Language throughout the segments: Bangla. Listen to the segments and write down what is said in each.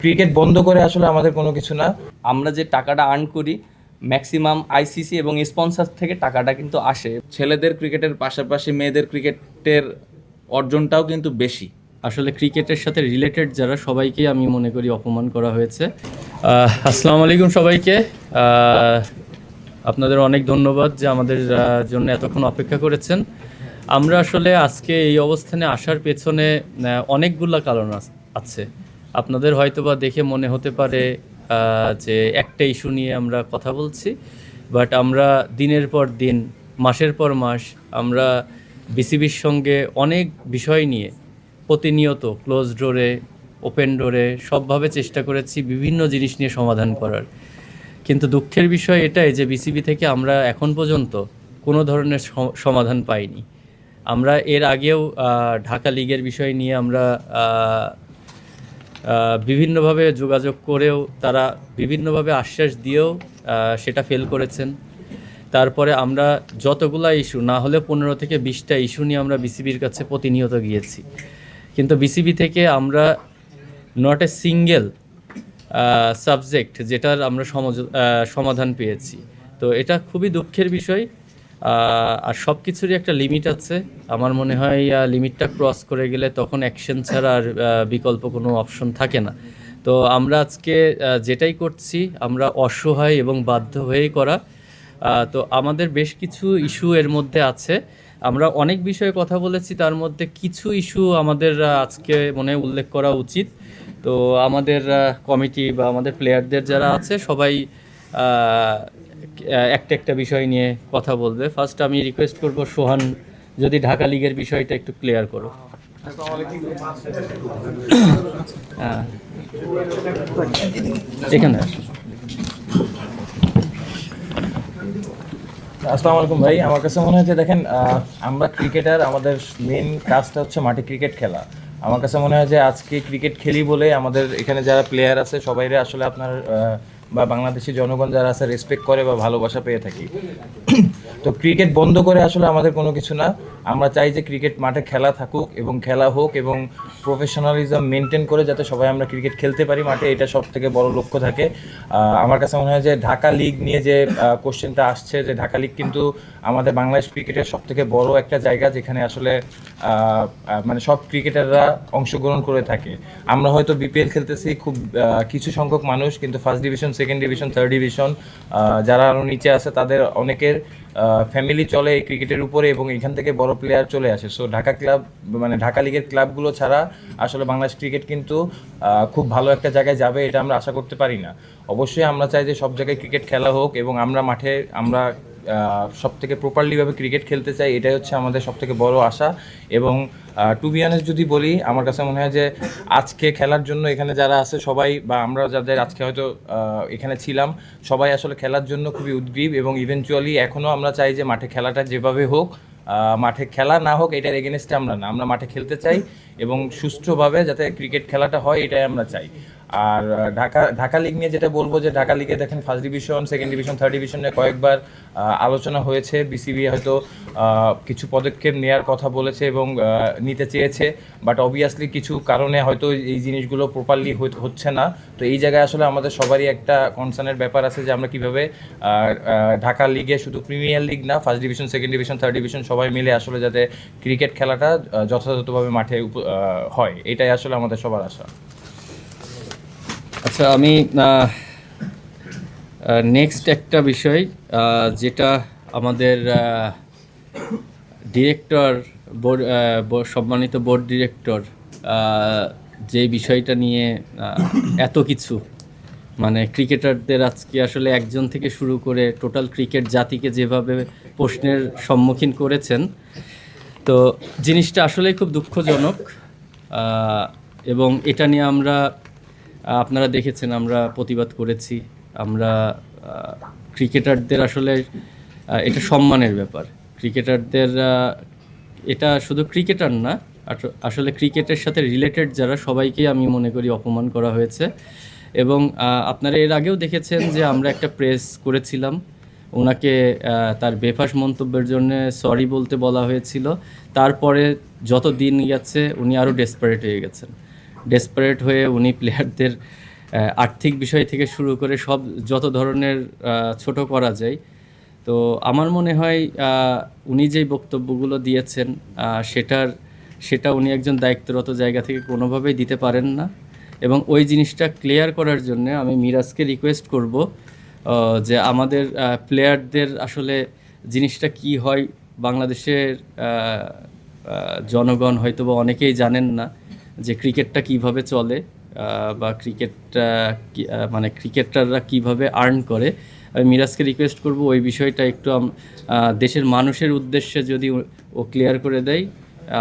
ক্রিকেট বন্ধ করে আসলে আমাদের কোনো কিছু না। আমরা যে টাকাটা আর্ন করি ম্যাক্সিমাম আইসিসি এবং স্পন্সর থেকে টাকাটা কিন্তু আসে। ছেলেদের ক্রিকেটের পাশাপাশি মেয়েদের ক্রিকেটের অর্জনটাও কিন্তু বেশি। আসলে ক্রিকেটের সাথে রিলেটেড যারা সবাইকেই আমি মনে করি অপমান করা হয়েছে। আসসালামু আলাইকুম সবাইকে। আপনাদের অনেক ধন্যবাদ যে আমাদের জন্য এতক্ষণ অপেক্ষা করেছেন। আমরা আসলে আজকে এই অবস্থানে আসার পেছনে অনেকগুলো কারণ আছে। আপনাদের হয়তোবা দেখে মনে হতে পারে যে একটা ইস্যু নিয়ে আমরা কথা বলছি, বাট আমরা দিনের পর দিন, মাসের পর মাস আমরা বিসিবির সঙ্গে অনেক বিষয় নিয়ে প্রতিনিয়ত ক্লোজ ডোরে, ওপেন ডোরে সবভাবে চেষ্টা করেছি বিভিন্ন জিনিস নিয়ে সমাধান করার। কিন্তু দুঃখের বিষয় এটাই যে বিসিবি থেকে আমরা এখন পর্যন্ত কোনো ধরনের সমাধান পাইনি। আমরা এর আগেও ঢাকা লিগের বিষয় নিয়ে আমরা বিভিন্নভাবে যোগাযোগ করেও তারা বিভিন্নভাবে আশ্বাস দিয়েও সেটা ফেল করেছেন। তারপরে আমরা যতগুলা ইস্যু না হলে 15 থেকে 20টা ইস্যু নিয়ে আমরা বিসিবির কাছে প্রতিনিয়ত গিয়েছি, কিন্তু বিসিবি থেকে আমরা নট এ সিঙ্গেল সাবজেক্ট যেটার আমরা সমাধান পেয়েছি। তো এটা খুবই দুঃখের বিষয়। আর সব কিছুরই একটা লিমিট আছে। আমার মনে হয় লিমিটটা ক্রস করে গেলে তখন অ্যাকশন ছাড়া আর বিকল্প কোনো অপশন থাকে না। তো আমরা আজকে যেটাই করছি আমরা অসহায় এবং বাধ্য হয়েই করা। তো আমাদের বেশ কিছু ইস্যু এর মধ্যে আছে। আমরা অনেক বিষয়ে কথা বলেছি, তার মধ্যে কিছু ইস্যু আমাদের আজকে মনে উল্লেখ করা উচিত। তো আমাদের কমিটি বা আমাদের প্লেয়ারদের যারা আছে সবাই একটা একটা বিষয় নিয়ে কথা বলবে। ফার্স্ট আমি রিকোয়েস্ট করব সোহান যদি ঢাকা লিগের বিষয়টা একটু ক্লিয়ার করো। এখানে আসসালামু আলাইকুম ভাই। আমার কাছে মনে হয় যে দেখেন, আমরা ক্রিকেটার, আমাদের মেন কাজটা হচ্ছে মাঠে ক্রিকেট খেলা। আমার কাছে মনে হয় যে আজকে ক্রিকেট খেলি বলে আমাদের এখানে যারা প্লেয়ার আছে সবাইরে আসলে আপনার বা বাংলাদেশি জনগণ যারা আছে রেসপেক্ট করে বা ভালোবাসা পেয়ে থাকি। তো ক্রিকেট বন্ধ করে আসলে আমাদের কোনো কিছু না। আমরা চাই যে ক্রিকেট মাঠে খেলা থাকুক এবং খেলা হোক এবং প্রফেশনালিজম মেনটেন করে যাতে সবাই আমরা ক্রিকেট খেলতে পারি মাঠে, এটা সব থেকে বড় লক্ষ্য থাকে। আমার কাছে মনে হয় যে ঢাকা লিগ নিয়ে যে কোশ্চেনটা আসছে, যে ঢাকা লিগ কিন্তু আমাদের বাংলাদেশ ক্রিকেটের সব থেকে বড় একটা জায়গা যেখানে আসলে মানে সব ক্রিকেটাররা অংশগ্রহণ করে থাকে। আমরা হয়তো বিপিএল খেলতেছি খুব কিছু সংখ্যক মানুষ, কিন্তু first division, second division, third division যারা আরও নিচে আছে তাদের অনেকের ফ্যামিলি চলে এই ক্রিকেটের উপরে এবং এখান থেকে বড় প্লেয়ার চলে আসে। সো ঢাকা ক্লাব মানে ঢাকা লিগের ক্লাবগুলো ছাড়া আসলে বাংলাদেশ ক্রিকেট কিন্তু খুব ভালো একটা জায়গায় যাবে এটা আমরা আশা করতে পারি না। অবশ্যই আমরা চাই যে সব জায়গায় ক্রিকেট খেলা হোক এবং আমরা মাঠে আমরা সব থেকে প্রপারলিভাবে ক্রিকেট খেলতে চাই, এটাই হচ্ছে আমাদের সব থেকে বড় আশা। এবং টু বি অনেস্ট যদি বলি, আমার কাছে মনে হয় যে আজকে খেলার জন্য এখানে যারা আছে সবাই বা আমরা যাদের আজকে হয়তো এখানে ছিলাম সবাই আসলে খেলার জন্য খুবই উদ্গ্রীব এবং ইভেনচুয়ালি এখনও আমরা চাই যে মাঠে খেলাটা যেভাবে হোক, মাঠে খেলা না হোক এটার এগেনস্টে আমরা না, আমরা মাঠে খেলতে চাই এবং সুষ্ঠুভাবে যাতে ক্রিকেট খেলাটা হয় এটাই আমরা চাই। আর ঢাকা লিগ নিয়ে যেটা বলবো, যে ঢাকা লিগে দেখেন first division, second division, third ডিভিশনে কয়েকবার আলোচনা হয়েছে। বিসিবি হয়তো কিছু পদক্ষেপ নেওয়ার কথা বলেছে এবং নিতে চেয়েছে, বাট অবভিয়াসলি কিছু কারণে হয়তো এই জিনিসগুলো প্রপারলি হচ্ছে না। তো এই জায়গায় আসলে আমাদের সবারই একটা কনসার্নের ব্যাপার আছে যে আমরা কীভাবে ঢাকা লিগে শুধু প্রিমিয়ার লিগ না, first division, second division, third division সবাই মিলে আসলে যাতে ক্রিকেট খেলাটা যথাযথভাবে মাঠে হয়, এটাই আসলে আমাদের সবার আশা। আচ্ছা, আমি নেক্সট একটা বিষয় যেটা আমাদের ডিরেক্টর সম্মানিত বোর্ড ডিরেক্টর যে বিষয়টা নিয়ে এত কিছু মানে ক্রিকেটারদের আজকে আসলে একজন থেকে শুরু করে টোটাল ক্রিকেট জাতিকে যেভাবে প্রশ্নের সম্মুখীন করেছেন, তো জিনিসটা আসলেই খুব দুঃখজনক। এবং এটা নিয়ে আপনারা দেখেছেন আমরা প্রতিবাদ করেছি। আমরা ক্রিকেটারদের আসলে এটা সম্মানের ব্যাপার। ক্রিকেটারদের এটা শুধু ক্রিকেটার না, আসলে ক্রিকেটের সাথে রিলেটেড যারা সবাইকেই আমি মনে করি অপমান করা হয়েছে। এবং আপনারা এর আগেও দেখেছেন যে আমরা একটা প্রেস করেছিলাম, ওনাকে তার বেফাস মন্তব্যের জন্য সরি বলতে বলা হয়েছিল। তারপরে যত দিন গেছে উনি আরও ডেসপারেট হয়ে গেছেন। ডেসপারেট হয়ে উনি প্লেয়ারদের আর্থিক বিষয় থেকে শুরু করে সব যত ধরনের ছোট করা যায়। তো আমার মনে হয় উনি যেই বক্তব্যগুলো দিয়েছেন সেটা উনি একজন দায়িত্বরত জায়গা থেকে কোনোভাবেই দিতে পারেন না, এবং ওই জিনিসটা ক্লিয়ার করার জন্য আমি মিরাজকে রিকোয়েস্ট করব যে আমাদের প্লেয়ারদের আসলে জিনিসটা কি হয় বাংলাদেশের জনগণ হয়তোবা অনেকেই জানেন না যে ক্রিকেটটা কিভাবে চলে, বা মানে ক্রিকেটাররা কিভাবে আর্ন করে। আমি মিরাজকে রিকোয়েস্ট করব ওই বিষয়টা একটু দেশের মানুষের উদ্দেশ্যে যদি ও ক্লিয়ার করে দেয়,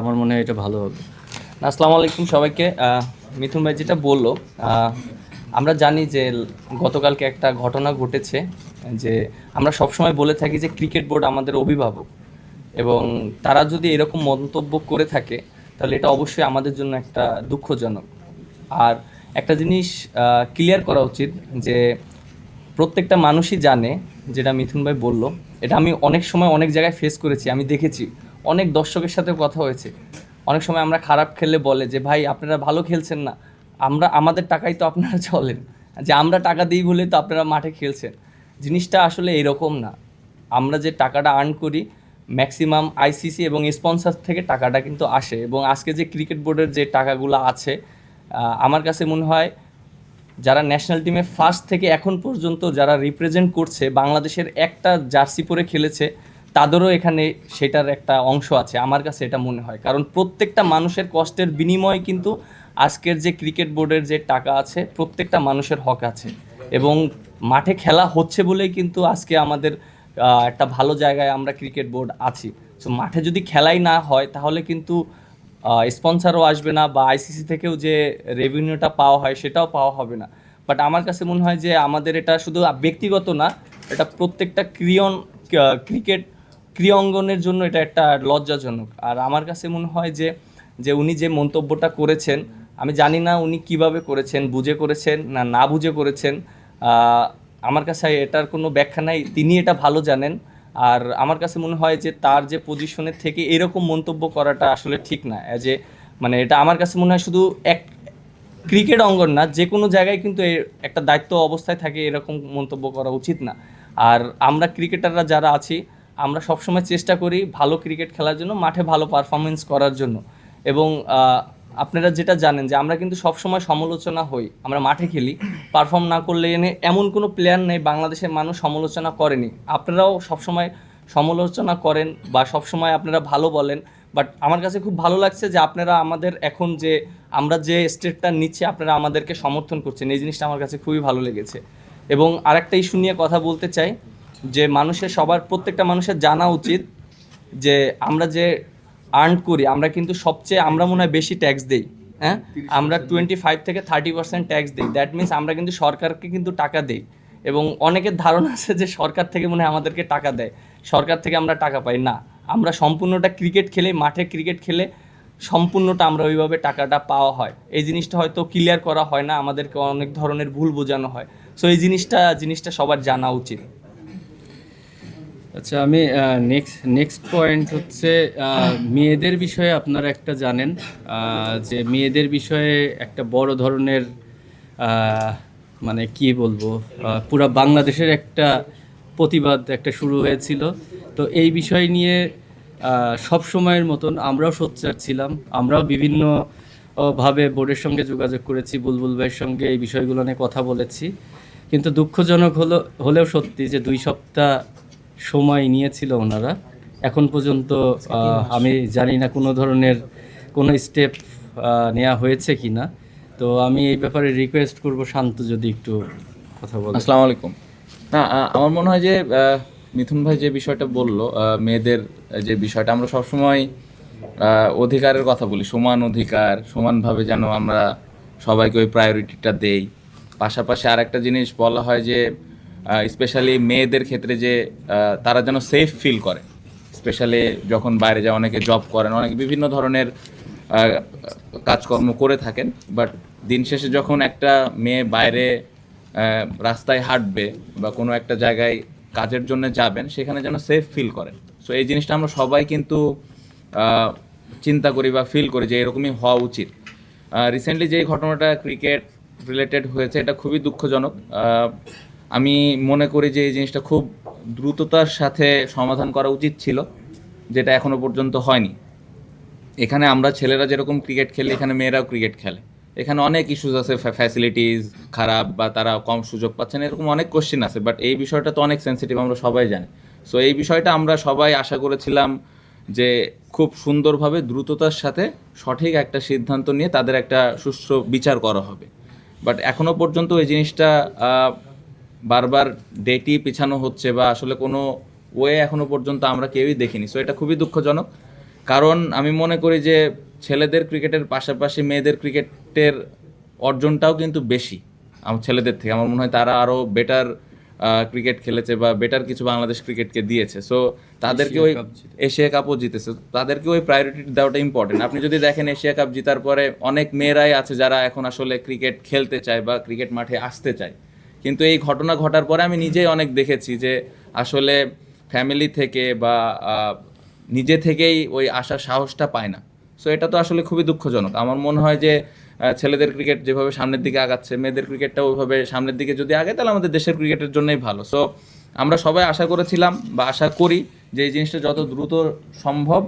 আমার মনে হয় এটা ভালো হবে। আসসালামু আলাইকুম সবাইকে। মিথুন ভাই যেটা বললো, আমরা জানি যে গতকালকে একটা ঘটনা ঘটেছে, যে আমরা সবসময় বলে থাকি যে ক্রিকেট বোর্ড আমাদের অভিভাবক, এবং তারা যদি এরকম মন্তব্য করে থাকে তাহলে এটা অবশ্যই আমাদের জন্য একটা দুঃখজনক। আর একটা জিনিস ক্লিয়ার করা উচিত যে প্রত্যেকটা মানুষই জানে, যেটা মিথুন ভাই বলল, এটা আমি অনেক সময় অনেক জায়গায় ফেস করেছি, আমি দেখেছি, অনেক দর্শকের সাথে কথা হয়েছে। অনেক সময় আমরা খারাপ খেললে বলে যে ভাই আপনারা ভালো খেলছেন না, আমাদের টাকাই তো আপনারা চলেন, যে আমরা টাকা দিই বলে তো আপনারা মাঠে খেলছেন। জিনিসটা আসলে এরকম না। আমরা যে টাকাটা আর্ন করি ম্যাক্সিমাম আইসিসি এবং স্পন্সর থেকে টাকাটা কিন্তু আসে, এবং আজকে যে ক্রিকেট বোর্ডের যে টাকাগুলো আছে, আমার কাছে মনে হয় যারা ন্যাশনাল টিমে ফার্স্ট থেকে এখন পর্যন্ত যারা রিপ্রেজেন্ট করছে, বাংলাদেশের একটা জার্সি পরে খেলেছে, তাদেরও এখানে সেটার একটা অংশ আছে, আমার কাছে এটা মনে হয়। কারণ প্রত্যেকটা মানুষের কষ্টের বিনিময়ে কিন্তু আজকের যে ক্রিকেট বোর্ডের যে টাকা আছে, প্রত্যেকটা মানুষের হক আছে, এবং মাঠে খেলা হচ্ছে বলেই কিন্তু আজকে আমাদের একটা ভালো জায়গায় আমরা ক্রিকেট বোর্ড আছি। সো মাঠে যদি খেলাই না হয় তাহলে কিন্তু স্পন্সারও আসবে না, বা আইসিসি থেকেও যে রেভিনিউটা পাওয়া হয় সেটাও পাওয়া হবে না। বাট আমার কাছে মনে হয় যে আমাদের এটা শুধু ব্যক্তিগত না, এটা প্রত্যেকটা ক্রিকেট ক্রীড়াঙ্গনের জন্য এটা একটা লজ্জাজনক। আর আমার কাছে মনে হয় যে যে উনি যে মন্তব্যটা করেছেন, আমি জানি না উনি কিভাবে করেছেন, বুঝে করেছেন না না বুঝে করেছেন, আমার কাছে এটার কোনো ব্যাখ্যা নাই, তিনি এটা ভালো জানেন। আর আমার কাছে মনে হয় যে তার যে পজিশনের থেকে এরকম মন্তব্য করাটা আসলে ঠিক না। যে মানে এটা আমার কাছে মনে হয় শুধু এক ক্রিকেট অঙ্গন না, যে কোনো জায়গায় কিন্তু একটা দায়িত্ব অবস্থায় থাকে এরকম মন্তব্য করা উচিত না। আর আমরা ক্রিকেটাররা যারা আছি, আমরা সবসময় চেষ্টা করি ভালো ক্রিকেট খেলার জন্য, মাঠে ভালো পারফরমেন্স করার জন্য। এবং আপনারা যেটা জানেন যে আমরা কিন্তু সবসময় সমালোচনা হই, আমরা মাঠে খেলি, পারফর্ম না করলে এমন কোনো প্লেয়ার নেই বাংলাদেশের মানুষ সমালোচনা করেনি। আপনারাও সবসময় সমালোচনা করেন বা সবসময় আপনারা ভালো বলেন, বাট আমার কাছে খুব ভালো লাগছে যে আপনারা আমাদের এখন যে আমরা যে স্টেটটা নিচ্ছি, আপনারা আমাদেরকে সমর্থন করছেন, এই জিনিসটা আমার কাছে খুবই ভালো লেগেছে। এবং আরেকটা ইস্যু নিয়ে কথা বলতে চাই, যে প্রত্যেকটা মানুষের জানা উচিত যে আমরা যে আর্ন করি, আমরা কিন্তু আমরা মনে হয় বেশি ট্যাক্স দিই। হ্যাঁ, আমরা 25 থেকে 30% ট্যাক্স দিই। দ্যাট মিনস আমরা কিন্তু সরকারকে কিন্তু টাকা দিই, এবং অনেকের ধারণা আছে যে সরকার থেকে মনে হয় আমাদেরকে টাকা দেয়, সরকার থেকে আমরা টাকা পাই না। আমরা সম্পূর্ণটা ক্রিকেট খেলে, মাঠে ক্রিকেট খেলে সম্পূর্ণটা আমরা ওইভাবে টাকাটা পাওয়া হয়। এই জিনিসটা হয়তো ক্লিয়ার করা হয় না, আমাদেরকে অনেক ধরনের ভুল বোঝানো হয়। সো এই জিনিসটা সবার জানা উচিত। আচ্ছা, আমি নেক্সট পয়েন্ট হচ্ছে মেয়েদের বিষয়ে আপনারা একটা জানেন যে মেয়েদের বিষয়ে একটা বড় ধরনের মানে কি বলবো, পুরা বাংলাদেশের একটা প্রতিবাদ একটা শুরু হয়েছিল। তো এই বিষয় নিয়ে সব সময়ের মতন আমরাও সোচ্চার ছিলাম, আমরাও বিভিন্ন ভাবে বোর্ডের সঙ্গে যোগাযোগ করেছি, বুলবুল ভাইয়ের সঙ্গে এই বিষয়গুলো নিয়ে কথা বলেছি। কিন্তু দুঃখজনক হলেও সত্যি যে 2 সপ্তাহ সময় নিয়েছিল ওনারা, এখন পর্যন্ত আমি জানি না কোনো ধরনের কোনো স্টেপ নেওয়া হয়েছে কি না। তো আমি এই ব্যাপারে রিকোয়েস্ট করব শান্ত যদি একটু কথা বলেন। আসসালামু আলাইকুম। না, আমার মনে হয় যে মিথুন ভাই যে বিষয়টা বলল, মেয়েদের যে বিষয়টা, আমরা সবসময় অধিকারের কথা বলি, সমান অধিকার, সমানভাবে যেন আমরা সবাইকে ওই প্রায়োরিটিটা দেই। পাশাপাশি আর একটা জিনিস বলা হয় যে স্পেশালি মেয়েদের ক্ষেত্রে যে তারা যেন সেফ ফিল করে, স্পেশালি যখন বাইরে যায়, অনেকে জব করেন, অনেকে বিভিন্ন ধরনের কাজকর্ম করে থাকেন, বাট দিন শেষে যখন একটা মেয়ে বাইরে রাস্তায় হাঁটবে বা কোনো একটা জায়গায় কাজের জন্য যাবেন, সেখানে যেন সেফ ফিল করেন। সো এই জিনিসটা আমরা সবাই কিন্তু চিন্তা করি বা ফিল করি যে এরকমই হওয়া উচিত। রিসেন্টলি যে ঘটনাটা ক্রিকেট রিলেটেড হয়েছে, এটা খুবই দুঃখজনক। আমি মনে করি যে এই জিনিসটা খুব দ্রুততার সাথে সমাধান করা উচিত ছিল, যেটা এখনো পর্যন্ত হয়নি। এখানে আমরা ছেলেরা যেরকম ক্রিকেট খেলি, এখানে মেয়েরাও ক্রিকেট খেলে। এখানে অনেক ইস্যুস আছে, ফ্যাসিলিটিস খারাপ বা তারা কম সুযোগ পাচ্ছেন, এরকম অনেক কোশ্চেন আছে। বাট এই বিষয়টা তো অনেক সেন্সিটিভ, আমরা সবাই জানি। সো এই বিষয়টা আমরা সবাই আশা করেছিলাম যে খুব সুন্দরভাবে দ্রুততার সাথে সঠিক একটা সিদ্ধান্ত নিয়ে তাদের একটা সুষ্ঠু বিচার করা হবে। বাট এখনো পর্যন্ত এই জিনিসটা বারবার ডেটই পিছানো হচ্ছে, বা আসলে কোনো ওয়ে এখনো পর্যন্ত আমরা কেউই দেখিনি। সো এটা খুবই দুঃখজনক, কারণ আমি মনে করি যে ছেলেদের ক্রিকেটের পাশাপাশি মেয়েদের ক্রিকেটের অর্জনটাও কিন্তু বেশি আমার ছেলেদের থেকে। আমার মনে হয় তারা আরও বেটার ক্রিকেট খেলেছে বা বেটার কিছু বাংলাদেশ ক্রিকেটকে দিয়েছে। সো তাদেরকে ওই এশিয়া কাপও জিতেছে, তাদেরকে ওই প্রায়োরিটি দেওয়াটা ইম্পর্টেন্ট। আপনি যদি দেখেন এশিয়া কাপ জেতার পরে অনেক মেয়েরাই আছে যারা এখন আসলে ক্রিকেট খেলতে চায় বা ক্রিকেট মাঠে আসতে চায়, কিন্তু এই ঘটনা ঘটার পরে আমি নিজেই অনেক দেখেছি যে আসলে ফ্যামিলি থেকে বা নিজে থেকেই ওই আসার সাহসটা পায় না। সো এটা তো আসলে খুবই দুঃখজনক। আমার মনে হয় যে ছেলেদের ক্রিকেট যেভাবে সামনের দিকে আগাচ্ছে, মেয়েদের ক্রিকেটটা ওইভাবে সামনের দিকে যদি আগে, তাহলে আমাদের দেশের ক্রিকেটের জন্যই ভালো। সো আমরা সবাই আশা করেছিলাম বা আশা করি যে এই জিনিসটা যত দ্রুত সম্ভব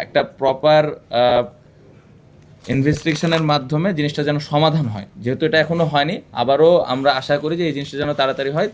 একটা প্রপার ইনভেস্টিগেশনের মাধ্যমে জিনিসটা যেন সমাধান হয়। যেহেতু এটা এখনো হয়নি, আবারও আমরা আশা করি যে এই জিনিসটা যেন তাড়াতাড়ি হয়।